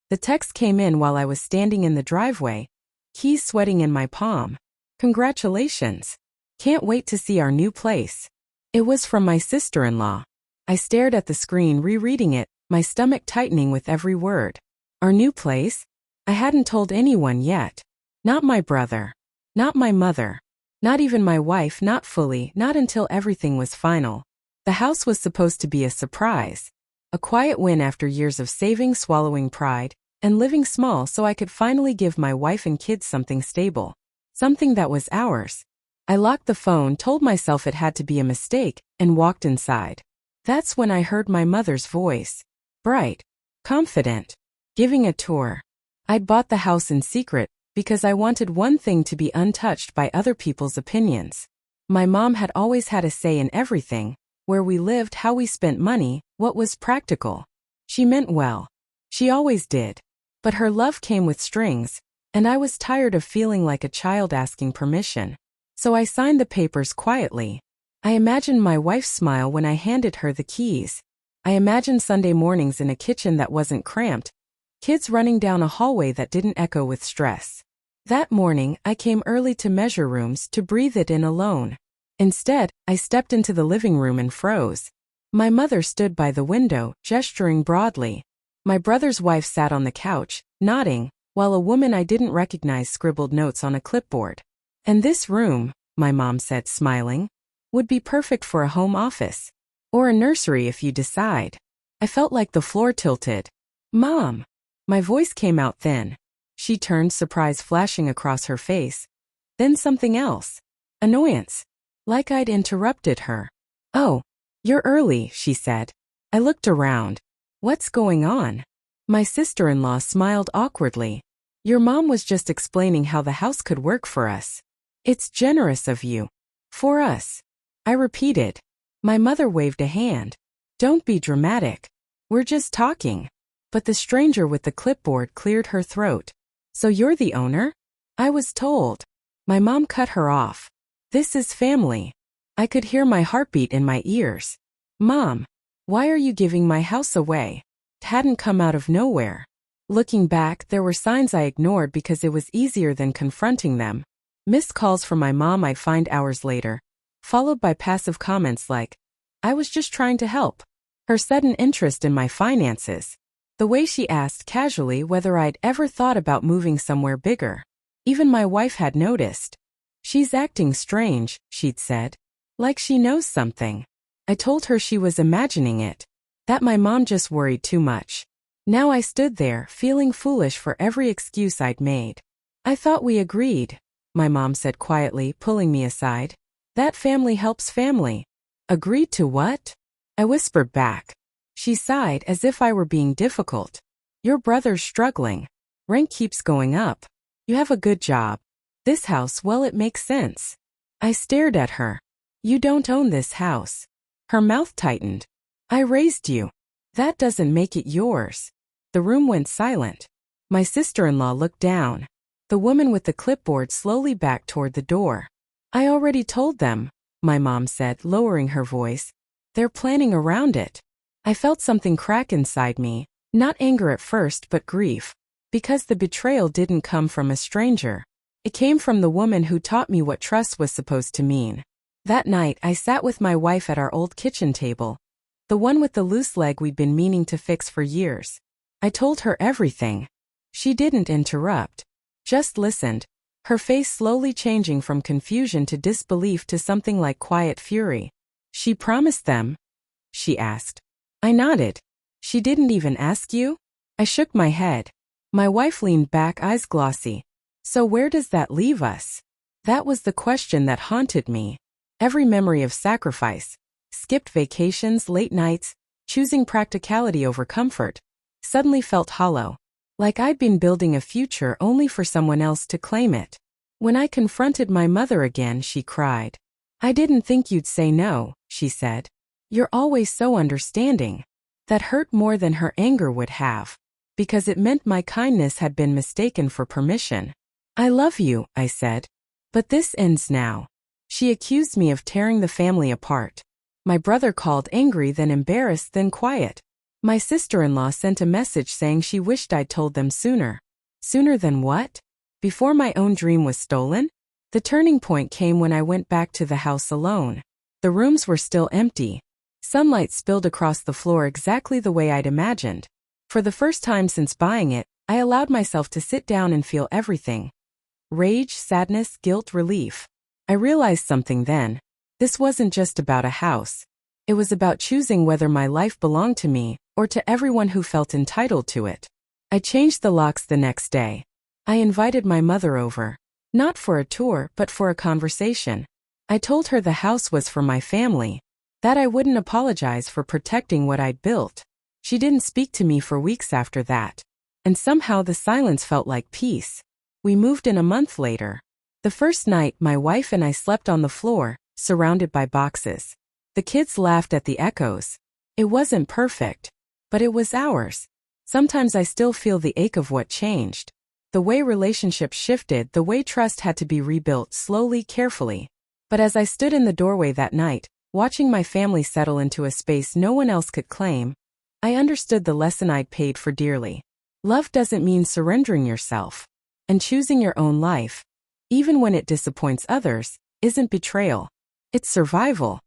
The text came in while I was standing in the driveway, keys sweating in my palm. Congratulations. Can't wait to see our new place. It was from my sister-in-law. I stared at the screen, rereading it, my stomach tightening with every word. Our new place? I hadn't told anyone yet. Not my brother. Not my mother. Not even my wife, not fully, not until everything was final. The house was supposed to be a surprise. A quiet win after years of saving, swallowing pride, and living small so I could finally give my wife and kids something stable. Something that was ours. I locked the phone, told myself it had to be a mistake, and walked inside. That's when I heard my mother's voice. Bright. Confident. Giving a tour. I'd bought the house in secret, because I wanted one thing to be untouched by other people's opinions. My mom had always had a say in everything, where we lived, how we spent money, what was practical. She meant well. She always did. But her love came with strings, and I was tired of feeling like a child asking permission. So I signed the papers quietly. I imagined my wife's smile when I handed her the keys. I imagined Sunday mornings in a kitchen that wasn't cramped, kids running down a hallway that didn't echo with stress. That morning, I came early to measure rooms to breathe it in alone. Instead, I stepped into the living room and froze. My mother stood by the window, gesturing broadly. My brother's wife sat on the couch, nodding, while a woman I didn't recognize scribbled notes on a clipboard. And this room, my mom said, smiling, would be perfect for a home office. Or a nursery if you decide. I felt like the floor tilted. Mom! My voice came out thin. She turned, surprise flashing across her face. Then something else. Annoyance. Like I'd interrupted her. Oh, you're early, she said. I looked around. What's going on? My sister-in-law smiled awkwardly. Your mom was just explaining how the house could work for us. It's generous of you. For us. I repeated. My mother waved a hand. Don't be dramatic. We're just talking. But the stranger with the clipboard cleared her throat. So you're the owner? I was told. My mom cut her off. This is family. I could hear my heartbeat in my ears. Mom, why are you giving my house away? It hadn't come out of nowhere. Looking back, there were signs I ignored because it was easier than confronting them. Missed calls from my mom I'd find hours later, followed by passive comments like, I was just trying to help. Her sudden interest in my finances. The way she asked casually whether I'd ever thought about moving somewhere bigger. Even my wife had noticed. She's acting strange, she'd said. Like she knows something. I told her she was imagining it. That my mom just worried too much. Now I stood there, feeling foolish for every excuse I'd made. I thought we agreed, my mom said quietly, pulling me aside. That family helps family. Agreed to what? I whispered back. She sighed as if I were being difficult. Your brother's struggling. Rent keeps going up. You have a good job. This house, well, it makes sense. I stared at her. You don't own this house. Her mouth tightened. I raised you. That doesn't make it yours. The room went silent. My sister-in-law looked down. The woman with the clipboard slowly backed toward the door. I already told them, my mom said, lowering her voice. They're planning around it. I felt something crack inside me, not anger at first but grief. Because the betrayal didn't come from a stranger. It came from the woman who taught me what trust was supposed to mean. That night, I sat with my wife at our old kitchen table. The one with the loose leg we'd been meaning to fix for years. I told her everything. She didn't interrupt. Just listened. Her face slowly changing from confusion to disbelief to something like quiet fury. She promised them? She asked. I nodded. She didn't even ask you? I shook my head. My wife leaned back, eyes glossy. So where does that leave us? That was the question that haunted me. Every memory of sacrifice, skipped vacations, late nights, choosing practicality over comfort, suddenly felt hollow. Like I'd been building a future only for someone else to claim it. When I confronted my mother again, she cried. I didn't think you'd say no, she said. You're always so understanding. That hurt more than her anger would have. Because it meant my kindness had been mistaken for permission. I love you, I said. But this ends now. She accused me of tearing the family apart. My brother called, angry, then embarrassed, then quiet. My sister-in-law sent a message saying she wished I'd told them sooner. Sooner than what? Before my own dream was stolen? The turning point came when I went back to the house alone. The rooms were still empty. Sunlight spilled across the floor exactly the way I'd imagined. For the first time since buying it, I allowed myself to sit down and feel everything. Rage, sadness, guilt, relief. I realized something then. This wasn't just about a house. It was about choosing whether my life belonged to me or to everyone who felt entitled to it. I changed the locks the next day. I invited my mother over. Not for a tour, but for a conversation. I told her the house was for my family, that I wouldn't apologize for protecting what I'd built. She didn't speak to me for weeks after that. And somehow the silence felt like peace. We moved in a month later. The first night, my wife and I slept on the floor, surrounded by boxes. The kids laughed at the echoes. It wasn't perfect, but it was ours. Sometimes I still feel the ache of what changed. The way relationships shifted, the way trust had to be rebuilt slowly, carefully. But as I stood in the doorway that night, watching my family settle into a space no one else could claim, I understood the lesson I'd paid for dearly. Love doesn't mean surrendering yourself. And choosing your own life, even when it disappoints others, isn't betrayal. It's survival.